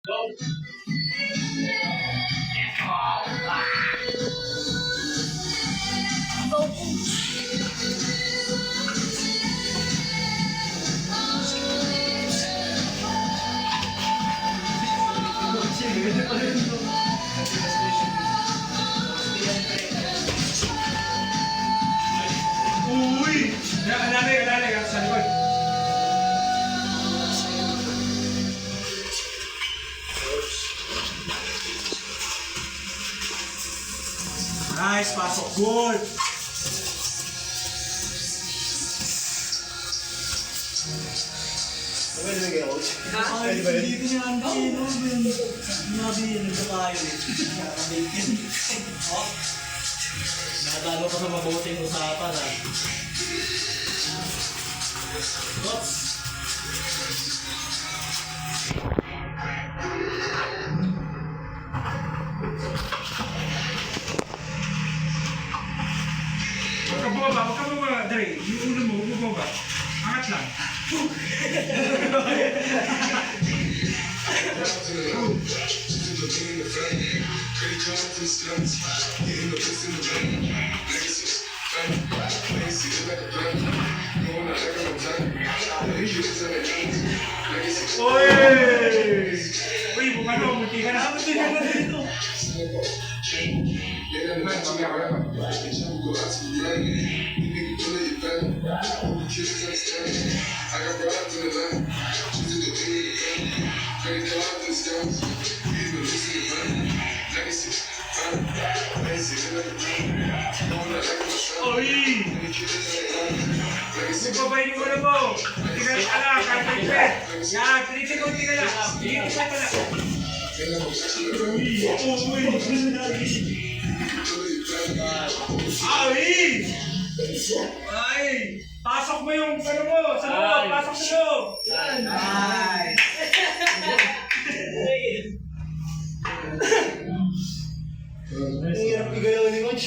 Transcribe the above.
Uy! Alalay, sa likod. Nice, pasok. Good. Pwede ba gano'n? Ay, dito niya ang kino. Nabi, nagkakayo eh. Nakabikin. Nakatalo pa sa mabuting usapan ah. Oops. Huwag ka bumaba, Dre. Yung ulo mo, huwag bumaba. Angat lang. Uy! Uy, bumano, munti ka na. Munti ka na dito. Uy! Bubabay yung ulo mo. Munti ka na, kahit yan, pilitin ko, munti ka na. Pilitin ko pala. Uy! Uy! Ay! Ay! Pasok mo yung ano mo! Sa loob! Pasok sa loob! Ay! Ang hirap igalaw ni Coach.